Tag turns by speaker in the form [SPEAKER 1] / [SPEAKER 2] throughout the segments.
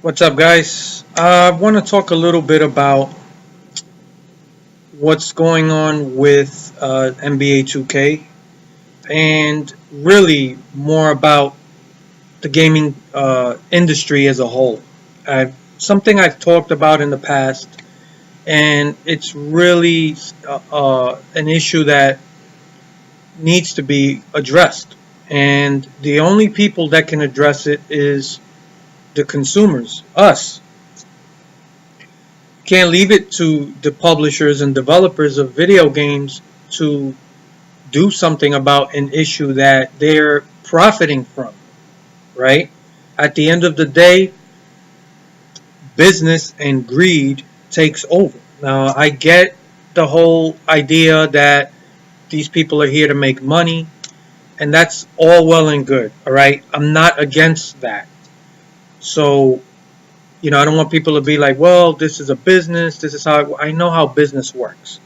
[SPEAKER 1] What's up, guys? I want to talk a little bit about what's going on with NBA 2K and really more about the gaming industry as a whole. Something I've talked about in the past, and it's really an issue that needs to be addressed. And the only people that can address it is the consumers, us. Can't leave it to the publishers and developers of video games to do something about an issue that they're profiting from, right? At the end of the day, business and greed takes over. Now, I get the whole idea that these people are here to make money, and that's all well and good, all right? I'm not against that. So, I don't want people to be like, well, this is a business. This is how I know how business works.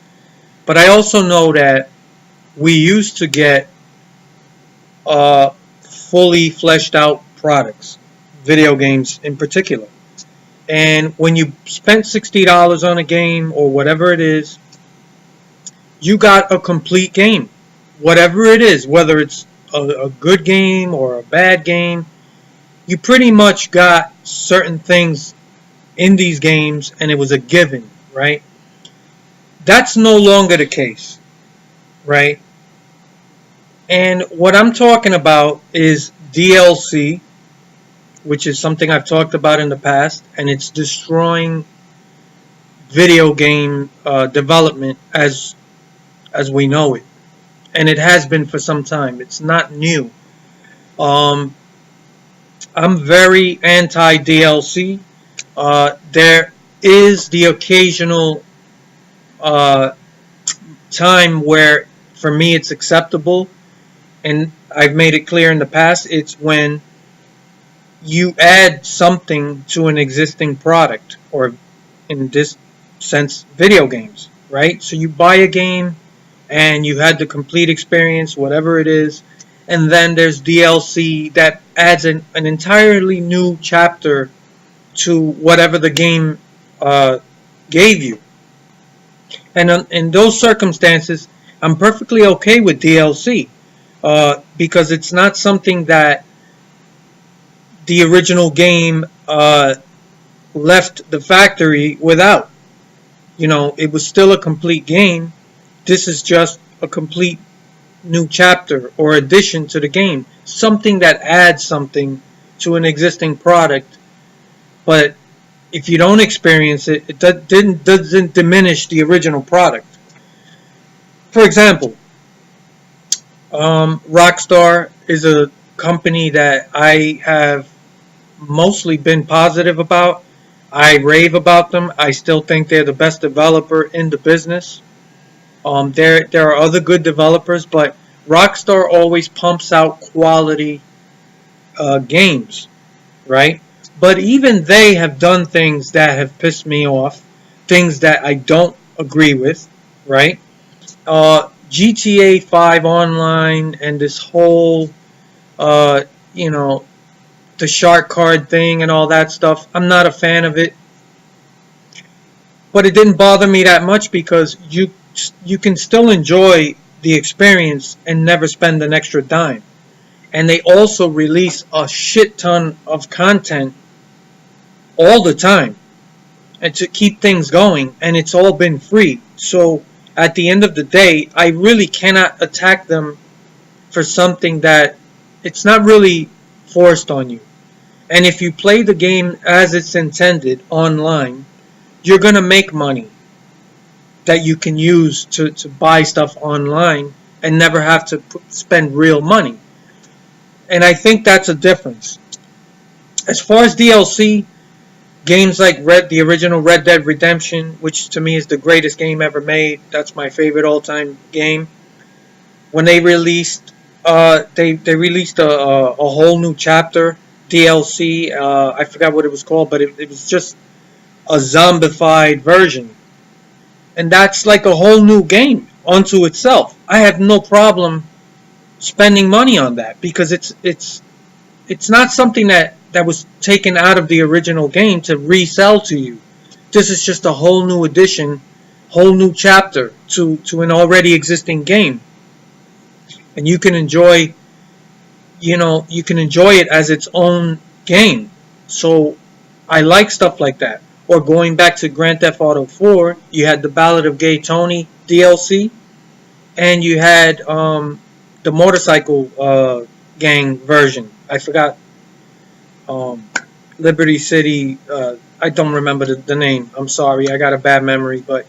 [SPEAKER 1] But I also know that we used to get fully fleshed out products, video games in particular. And when you spent $60 on a game or whatever it is, you got a complete game. Whatever it is, whether it's a good game or a bad game, you pretty much got certain things in these games, and it was a given, right? That's no longer the case, right? And what I'm talking about is DLC, which is something I've talked about in the past, and it's destroying video game development as we know it, and it has been for some time. It's not new. I'm very anti DLC. There is the occasional time where, for me, it's acceptable, and I've made it clear in the past. It's when you add something to an existing product, or in this sense, video games, right? So you buy a game, and you had the complete experience, whatever it is, and then there's DLC that adds an entirely new chapter to whatever the game gave you. And in those circumstances, I'm perfectly okay with DLC because it's not something that the original game left the factory without. It was still a complete game. This is just a complete new chapter or addition to the game. Something that adds something to an existing product. But if you don't experience it, it doesn't diminish the original product. For example, Rockstar is a company that I have mostly been positive about. I rave about them. I still think they're the best developer in the business. There are other good developers, but Rockstar always pumps out quality games, right? But even they have done things that have pissed me off, things that I don't agree with, right? GTA 5 Online and this whole, the shark card thing and all that stuff. I'm not a fan of it. But it didn't bother me that much because you can still enjoy the experience and never spend an extra dime. And they also release a shit ton of content all the time, and to keep things going, and it's all been free. So at the end of the day, I really cannot attack them for something that it's not really forced on you. And if you play the game as it's intended online, you're going to make money that you can use to buy stuff online and never have to spend real money. And I think that's a difference. As far as DLC, games like the original Red Dead Redemption, which to me is the greatest game ever made. That's my favorite all-time game. When they released, they released a whole new chapter, DLC. I forgot what it was called, but it was just a zombified version. And that's like a whole new game unto itself. I have no problem spending money on that because it's not something that that was taken out of the original game to resell to you. This is just a whole new edition, whole new chapter to an already existing game. And you can enjoy, you can enjoy it as its own game. So I like stuff like that. Or going back to Grand Theft Auto 4, you had the Ballad of Gay Tony DLC, and you had the motorcycle gang version. I forgot. Liberty City. I don't remember the name. I'm sorry. I got a bad memory. But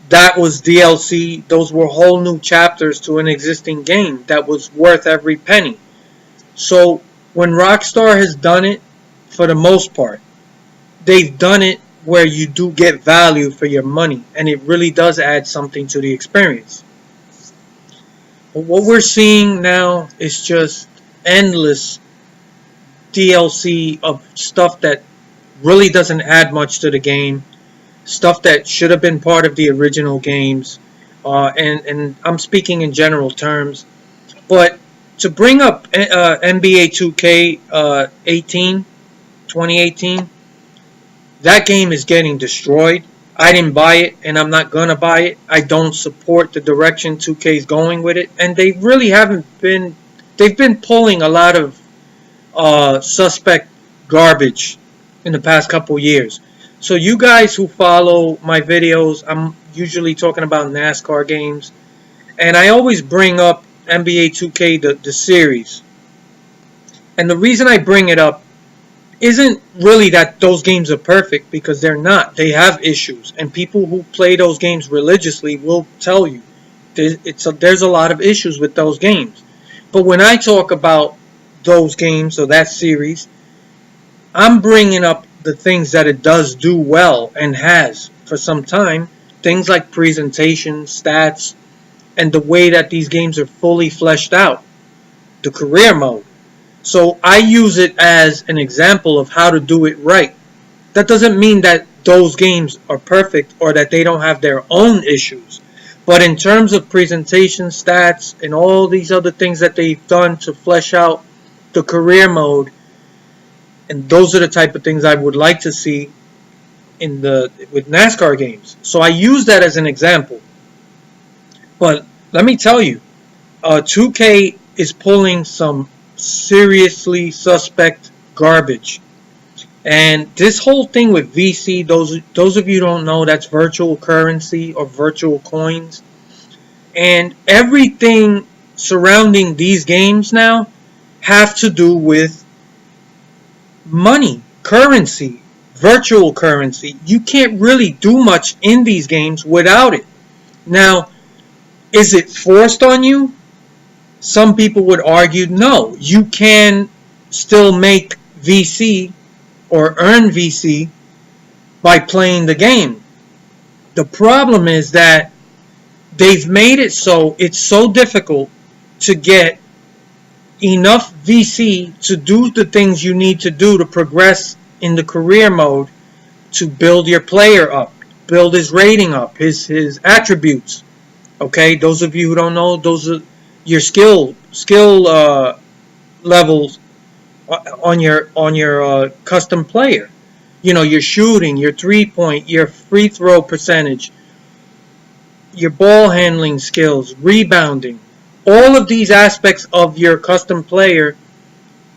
[SPEAKER 1] that was DLC. Those were whole new chapters to an existing game that was worth every penny. So when Rockstar has done it, for the most part, they've done it where you do get value for your money, and it really does add something to the experience. But what we're seeing now is just endless DLC of stuff that really doesn't add much to the game, stuff that should have been part of the original games, and I'm speaking in general terms. But to bring up NBA 2K 2018, that game is getting destroyed. I didn't buy it, and I'm not gonna buy it. I don't support the direction 2K is going with it, and they really haven't been. They've been pulling a lot of suspect garbage in the past couple years. So you guys who follow my videos, I'm usually talking about NASCAR games, and I always bring up NBA 2K, the series. And the reason I bring it up isn't really that those games are perfect, because they're not. They have issues, and people who play those games religiously will tell you there's a lot of issues with those games. But when I talk about those games or that series, I'm bringing up the things that it does do well and has for some time. Things like presentation, stats, and the way that these games are fully fleshed out. The career mode. So I use it as an example of how to do it right. That doesn't mean that those games are perfect or that they don't have their own issues. But in terms of presentation, stats, and all these other things that they've done to flesh out the career mode, and those are the type of things I would like to see with NASCAR games. So I use that as an example. But let me tell you, 2K is pulling some seriously suspect garbage. And this whole thing with VC, those of you who don't know, that's virtual currency or virtual coins. And everything surrounding these games now have to do with money, currency, virtual currency. You can't really do much in these games without it. Now, is it forced on you? Some people would argue no. You can still make VC or earn VC by playing the game. The problem is that they've made it so it's so difficult to get enough VC to do the things you need to do to progress in the career mode, to build your player up, build his rating up, his attributes. Okay, those of you who don't know, those are your skill levels on your custom player. You know, your shooting, your 3-point, your free throw percentage, your ball handling skills, rebounding, all of these aspects of your custom player.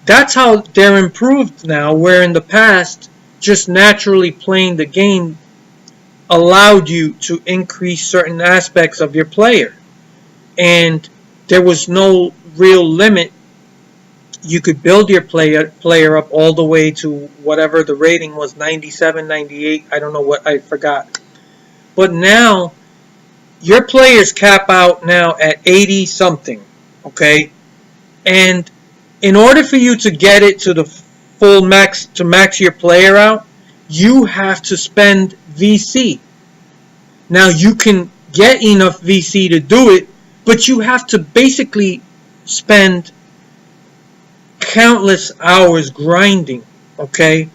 [SPEAKER 1] That's how they're improved now, where in the past, just naturally playing the game allowed you to increase certain aspects of your player. And there was no real limit. You could build your player up all the way to whatever the rating was, 97, 98, I don't know what, I forgot. But now, your players cap out now at 80 something, okay? And in order for you to get it to the full max, to max your player out, you have to spend VC. Now, you can get enough VC to do it, but you have to basically spend countless hours grinding, okay?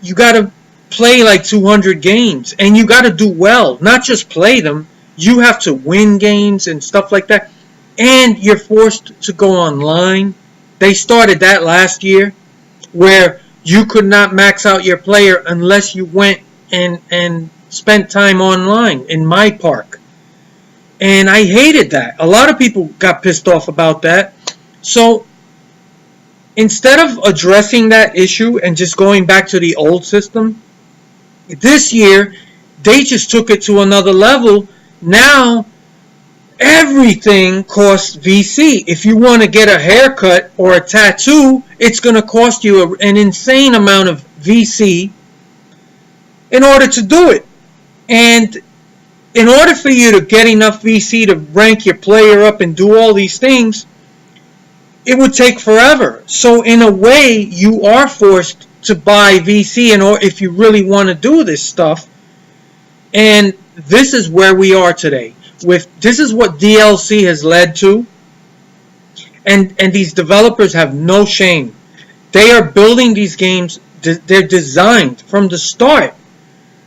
[SPEAKER 1] You got to play like 200 games, and you got to do well, not just play them. You have to win games and stuff like that, and you're forced to go online They started that last year, where you could not max out your player unless you went and spent time online in My Park. And I hated that. A lot of people got pissed off about that. So instead of addressing that issue and just going back to the old system, this year they just took it to another level. Now everything costs VC. If you want to get a haircut or a tattoo, it's going to cost you an insane amount of VC in order to do it. And in order for you to get enough VC to rank your player up and do all these things, it would take forever. So in a way, you are forced to buy VC if you really want to do this stuff. And this is where we are today. This is what DLC has led to. And these developers have no shame. They are building these games. They're designed from the start.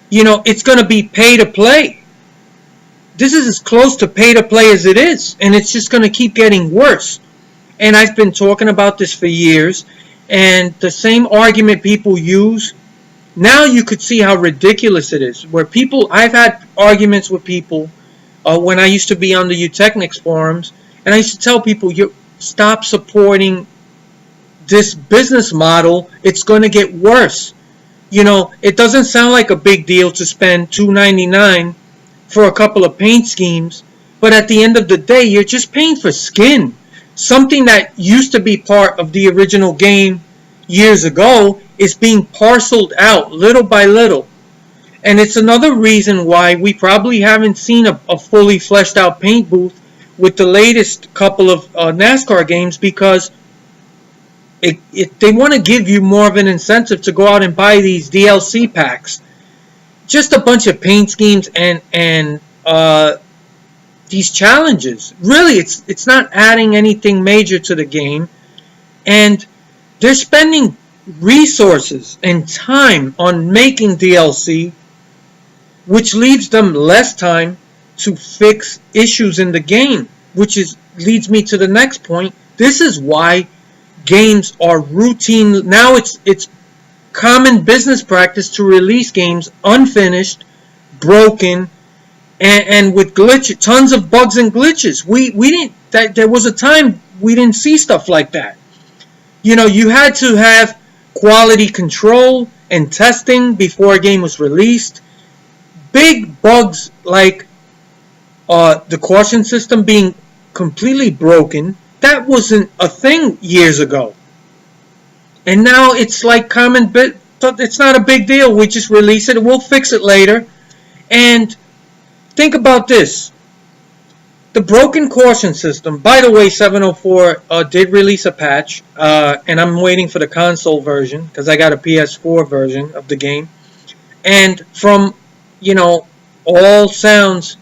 [SPEAKER 1] You know, it's going to be pay to play. This is as close to pay to play as it is. And it's just going to keep getting worse. And I've been talking about this for years. And the same argument people use, now you could see how ridiculous it is. I've had arguments with people when I used to be on the Eutechnics forums. And I used to tell people, stop supporting this business model. It's going to get worse. You know, it doesn't sound like a big deal to spend $2.99 for a couple of paint schemes. But at the end of the day, you're just paying for skin. Something that used to be part of the original game years ago is being parceled out little by little. And it's another reason why we probably haven't seen a fully fleshed out paint booth with the latest couple of NASCAR games, because they want to give you more of an incentive to go out and buy these DLC packs. Just a bunch of paint schemes and these challenges. Really, it's not adding anything major to the game. And they're spending resources and time on making DLC, which leaves them less time to fix issues in the game, which leads me to the next point. This is why games are routine. Now it's common business practice to release games unfinished, broken, and with glitches, tons of bugs and glitches. We didn't. There was a time we didn't see stuff like that. You know, you had to have quality control and testing before a game was released. Big bugs like the caution system being completely broken, that wasn't a thing years ago. And now it's like common bit. It's not a big deal. We just release it. We'll fix it later. And think about this. The broken caution system. By the way, 704 did release a patch. And I'm waiting for the console version, because I got a PS4 version of the game. And from, all sounds,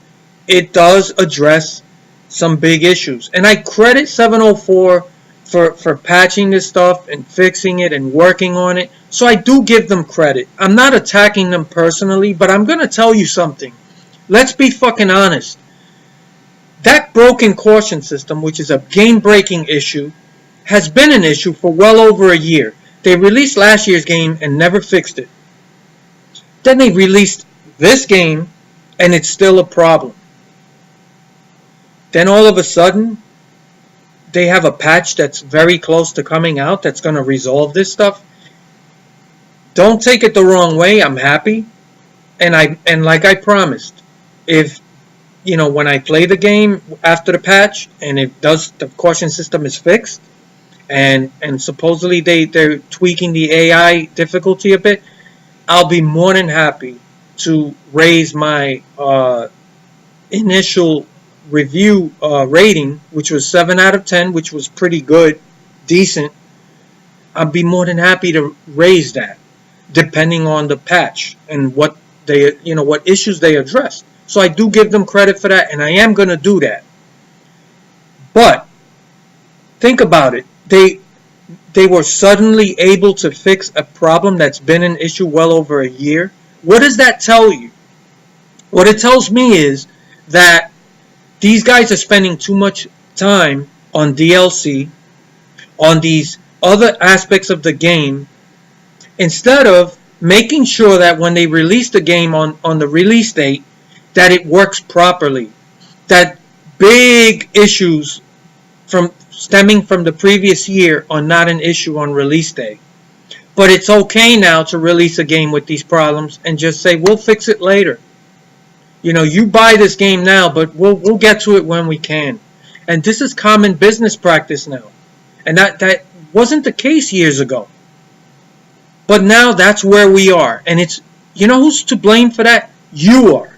[SPEAKER 1] it does address some big issues. And I credit 704 for patching this stuff and fixing it and working on it. So I do give them credit. I'm not attacking them personally, but I'm going to tell you something. Let's be fucking honest. That broken caution system, which is a game-breaking issue, has been an issue for well over a year. They released last year's game and never fixed it. Then they released this game, and it's still a problem. Then all of a sudden, they have a patch that's very close to coming out that's going to resolve this stuff. Don't take it the wrong way. I'm happy. And like I promised, if when I play the game after the patch and the caution system is fixed, and supposedly they're tweaking the AI difficulty a bit, I'll be more than happy to raise my initial review rating, which was 7 out of 10, which was pretty good, decent. I'd be more than happy to raise that, depending on the patch and what what issues they addressed. So I do give them credit for that, and I am going to do that. But think about it. They were suddenly able to fix a problem that's been an issue well over a year. What does that tell you? What it tells me is that these guys are spending too much time on DLC on these other aspects of the game, instead of making sure that when they release the game on the release date, that it works properly. That big issues stemming from the previous year are not an issue on release day. But it's okay now to release a game with these problems and just say, we'll fix it later. You know, you buy this game now, but we'll get to it when we can. And this is common business practice now. And that wasn't the case years ago. But now that's where we are. And it's, you know who's to blame for that? You are.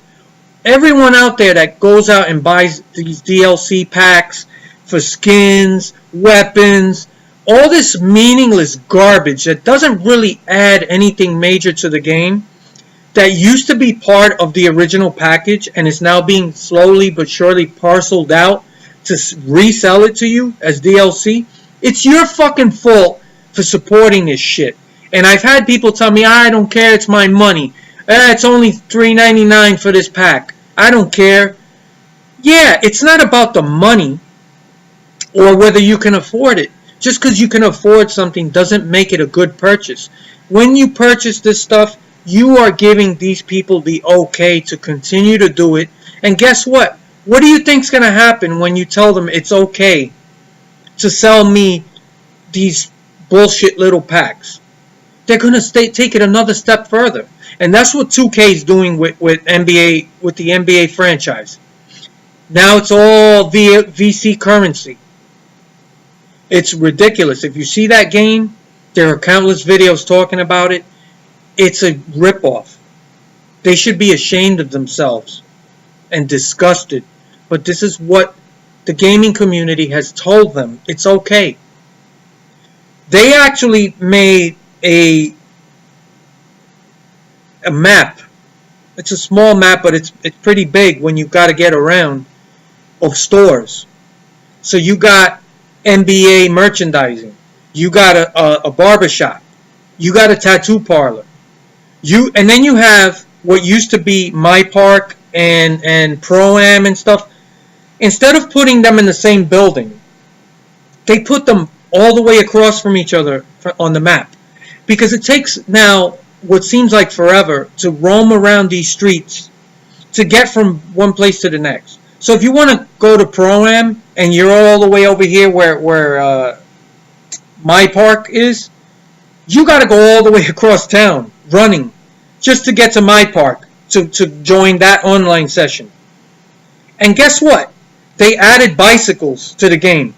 [SPEAKER 1] Everyone out there that goes out and buys these DLC packs for skins, weapons, all this meaningless garbage that doesn't really add anything major to the game, that used to be part of the original package and is now being slowly but surely parceled out to resell it to you as DLC, it's your fucking fault for supporting this shit. And I've had people tell me, I don't care, it's my money. It's only $3.99 for this pack. I don't care. Yeah, it's not about the money or whether you can afford it. Just because you can afford something doesn't make it a good purchase. When you purchase this stuff, you are giving these people the okay to continue to do it. And guess what? What do you think's going to happen when you tell them it's okay to sell me these bullshit little packs? They're going to take it another step further. And that's what 2K is doing with the NBA franchise. Now it's all via VC currency. It's ridiculous. If you see that game, there are countless videos talking about it. It's a ripoff. They should be ashamed of themselves and disgusted. But this is what the gaming community has told them. It's okay. They actually made a map. It's a small map, but it's pretty big when you've got to get around, of stores. So you got NBA merchandising. You got a barbershop. You got a tattoo parlor. And then you have what used to be My Park and Pro-Am and stuff. Instead of putting them in the same building, they put them all the way across from each other on the map. Because it takes now what seems like forever to roam around these streets to get from one place to the next. So if you want to go to Pro-Am and you're all the way over here where My Park is, you got to go all the way across town running just to get to My Park to join that online session. And guess what? They added bicycles to the game,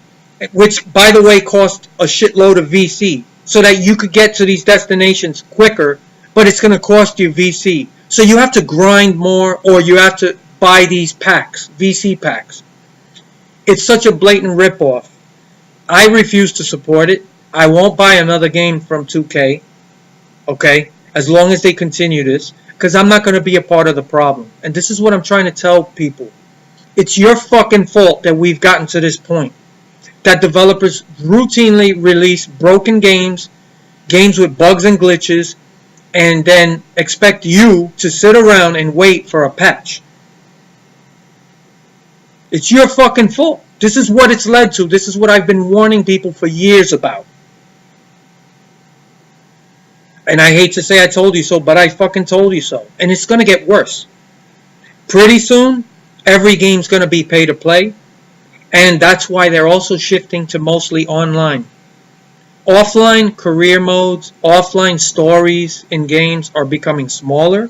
[SPEAKER 1] which, by the way, cost a shitload of VC, so that you could get to these destinations quicker, but it's going to cost you VC. So you have to grind more, or you have to buy these packs, VC packs. It's such a blatant ripoff. I refuse to support it. I won't buy another game from 2K, okay, as long as they continue this, because I'm not going to be a part of the problem. And this is what I'm trying to tell people. It's your fucking fault that we've gotten to this point. That developers routinely release broken games, games with bugs and glitches, and then expect you to sit around and wait for a patch. It's your fucking fault. This is what it's led to. This is what I've been warning people for years about. And I hate to say I told you so, but I fucking told you so. And it's going to get worse. Pretty soon, every game's going to be pay to play. And that's why they're also shifting to mostly online. Offline career modes, offline stories in games are becoming smaller.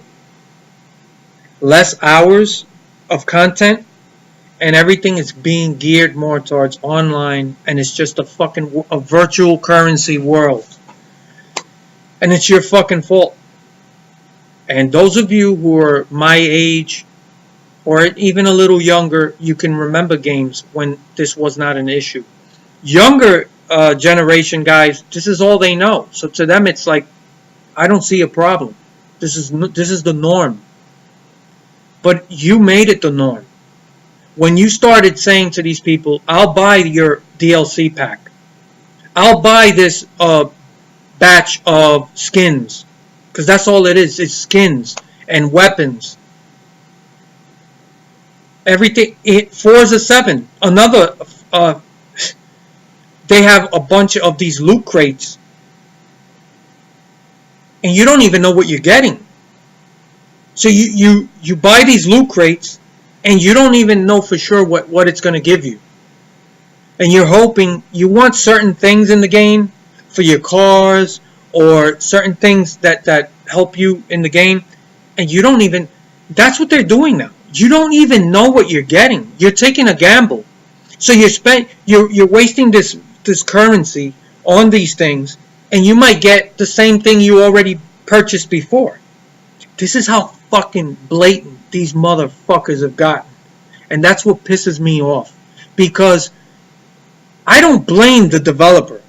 [SPEAKER 1] Less hours of content. And everything is being geared more towards online. And it's just a virtual currency world. And it's your fucking fault. And those of you who are my age, or even a little younger, you can remember games when this was not an issue. Younger generation guys, this is all they know. So to them, it's like, I don't see a problem. This is the norm. But you made it the norm. When you started saying to these people, I'll buy your DLC pack. I'll buy this batch of skins. Because that's all it is. It's skins and weapons. Everything. Forza 7. Another. they have a bunch of these loot crates, and you don't even know what you're getting. So you buy these loot crates, and you don't even know for sure what it's going to give you. And you're hoping, you want certain things in the game for your cars, or certain things that help you in the game, and you don't even, that's what they're doing now. You don't even know what you're getting. You're taking a gamble. So you're wasting this currency on these things, and you might get the same thing you already purchased before. This is how fucking blatant these motherfuckers have gotten. And that's what pisses me off. Because I don't blame the developer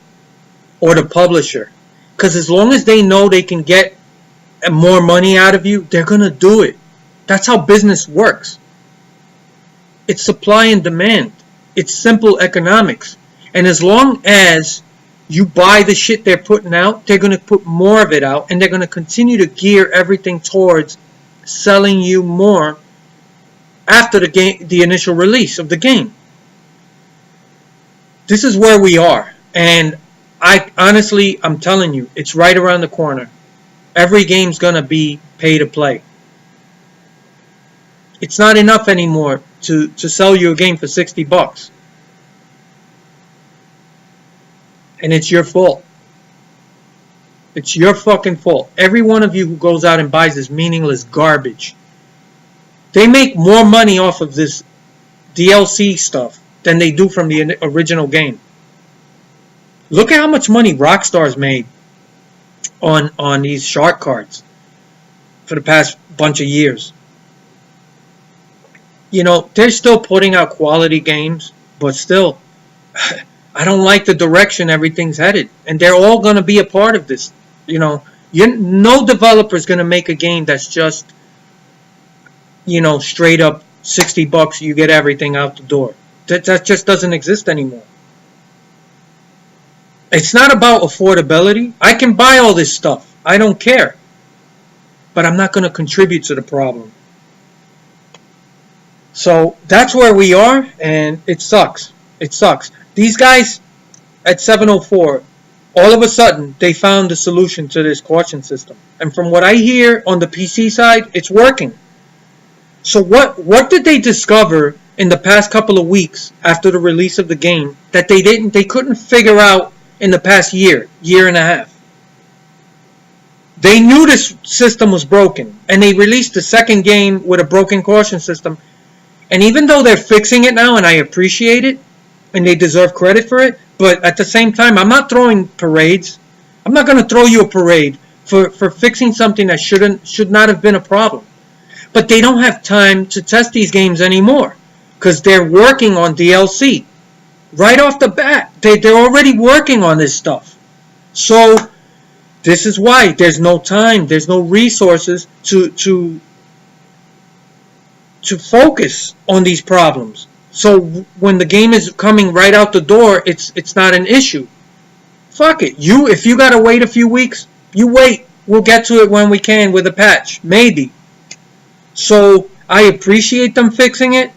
[SPEAKER 1] or the publisher. Because as long as they know they can get more money out of you, they're going to do it. That's how business works. It's supply and demand. It's simple economics. And as long as you buy the shit they're putting out, they're going to put more of it out, and they're going to continue to gear everything towards selling you more after the initial release of the game. This is where we are. And I'm telling you, it's right around the corner. Every game's going to be pay to play. It's not enough anymore to sell you a game for $60. And it's your fault. It's your fucking fault. Every one of you who goes out and buys this meaningless garbage, they make more money off of this DLC stuff than they do from the original game. Look at how much money Rockstar's made on these shark cards for the past bunch of years. You know, they're still putting out quality games, but still, I don't like the direction everything's headed. And they're all going to be a part of this. You know, no developer's going to make a game that's just, you know, straight up $60, you get everything out the door. That just doesn't exist anymore. It's not about affordability. I can buy all this stuff. I don't care. But I'm not going to contribute to the problem. So that's where we are, and it sucks. It sucks. These guys at 704, all of a sudden, they found the solution to this caution system. And from what I hear on the PC side, it's working. So what did they discover in the past couple of weeks after the release of the game that they couldn't figure out in the past year and a half? They knew this system was broken, and they released the second game with a broken caution system. And even though they're fixing it now, and I appreciate it, and they deserve credit for it, but at the same time, I'm not throwing parades. I'm not going to throw you a parade for fixing something that should not have been a problem. But they don't have time to test these games anymore because they're working on DLC. Right off the bat, they're already working on this stuff. So this is why there's no time, there's no resources to focus on these problems. So when the game is coming right out the door, it's not an issue. Fuck it. If you gotta wait a few weeks, you wait. We'll get to it when we can with a patch. Maybe. So I appreciate them fixing it,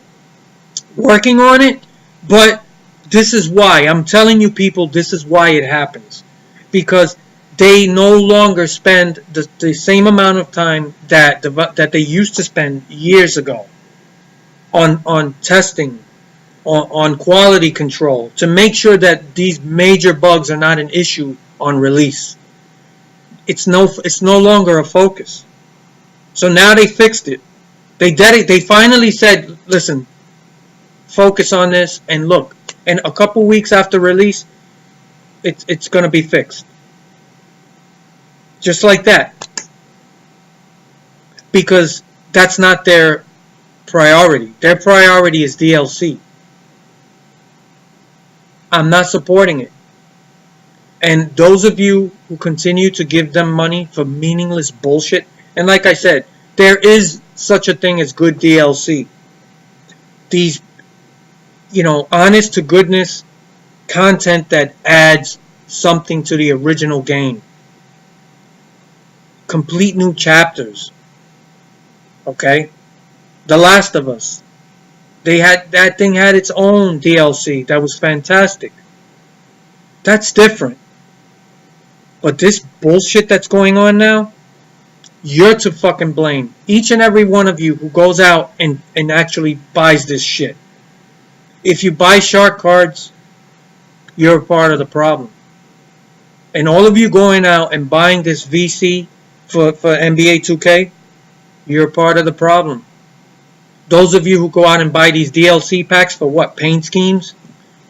[SPEAKER 1] working on it, but this is why. I'm telling you people, this is why it happens. Because they no longer spend the same amount of time that they used to spend years ago on testing, on quality control, to make sure that these major bugs are not an issue on release. It's no longer a focus. So now they fixed it. They finally said, listen, focus on this, and look, and a couple weeks after release, it's going to be fixed. Just like that. Because that's not their priority. Their priority is DLC. I'm not supporting it. And those of you who continue to give them money for meaningless bullshit, and like I said, there is such a thing as good DLC. These, honest to goodness content that adds something to the original game. Complete new chapters. Okay? The Last of Us. That thing had its own DLC that was fantastic. That's different. But this bullshit that's going on now, you're to fucking blame. Each and every one of you who goes out and actually buys this shit. If you buy shark cards, you're a part of the problem. And all of you going out and buying this VC for NBA 2K, you're a part of the problem. Those of you who go out and buy these DLC packs for what? Paint schemes?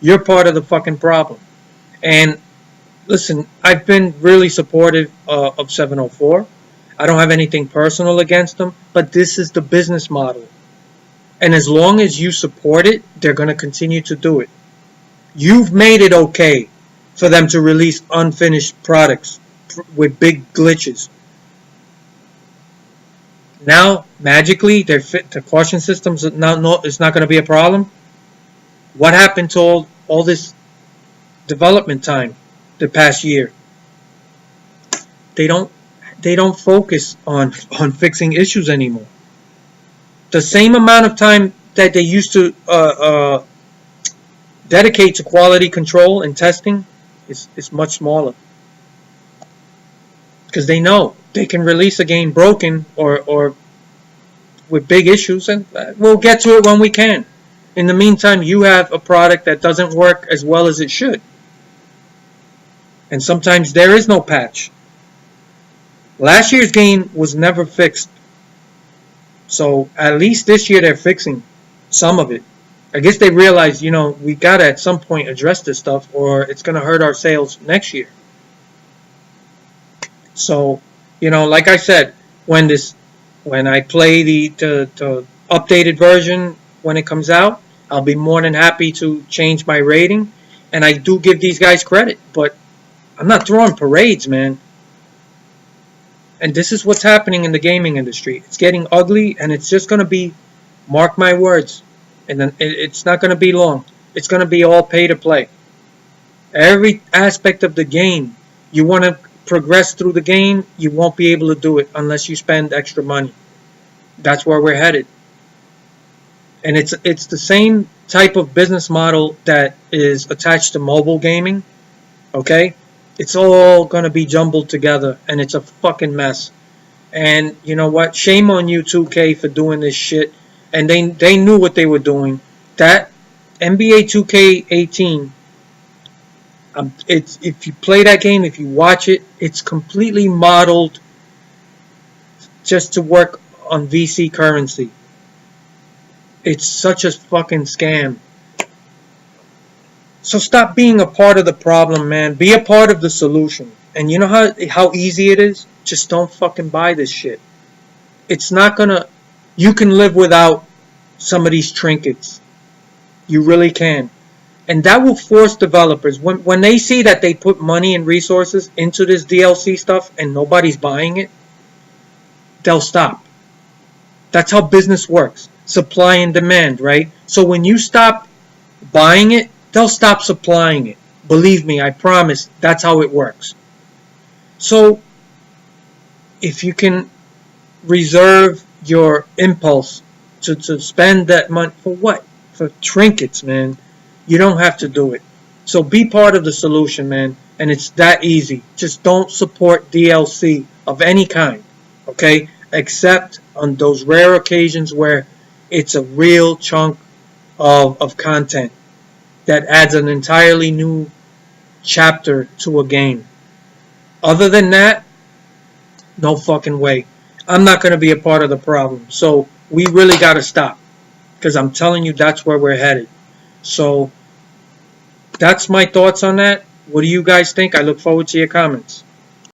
[SPEAKER 1] You're part of the fucking problem. And listen, I've been really supportive of 704. I don't have anything personal against them, but this is the business model. And as long as you support it, they're going to continue to do it. You've made it okay for them to release unfinished products with big glitches. Now, magically, the caution systems now it's not going to be a problem. What happened to all this development time the past year? They don't focus on fixing issues anymore. The same amount of time that they used to dedicate to quality control and testing is much smaller. Because they know they can release a game broken or with big issues, and we'll get to it when we can. In the meantime, you have a product that doesn't work as well as it should. And sometimes there is no patch. Last year's game was never fixed. So at least this year they're fixing some of it. I guess they realized, we got to at some point address this stuff or it's going to hurt our sales next year. So, like I said, when I play the updated version when it comes out, I'll be more than happy to change my rating. And I do give these guys credit, but I'm not throwing parades, man. And this is what's happening in the gaming industry. It's getting ugly, and it's just going to be, mark my words, and then it's not going to be long. It's going to be all pay to play. Every aspect of the game, you want to progress through the game, you won't be able to do it unless you spend extra money. That's where we're headed. And it's the same type of business model that is attached to mobile gaming, okay? It's all going to be jumbled together, and it's a fucking mess. And you know what? Shame on you, 2K, for doing this shit. And they knew what they were doing. That NBA 2K18, if you play that game, if you watch it, it's completely modeled just to work on VC currency. It's such a fucking scam. So stop being a part of the problem, man. Be a part of the solution. And you know how easy it is? Just don't fucking buy this shit. It's not gonna... You can live without some of these trinkets. You really can. And that will force developers, when they see that they put money and resources into this DLC stuff and nobody's buying it, they'll stop. That's how business works. Supply and demand, right? So when you stop buying it, they'll stop supplying it. Believe me, I promise, that's how it works. So, if you can reserve your impulse to spend that money, for what? For trinkets, man. You don't have to do it. So be part of the solution, man. And it's that easy. Just don't support DLC of any kind, okay? Except on those rare occasions where it's a real chunk of content that adds an entirely new chapter to a game. Other than that, no fucking way. I'm not going to be a part of the problem. So we really got to stop. Because I'm telling you, that's where we're headed. So that's my thoughts on that. What do you guys think? I look forward to your comments.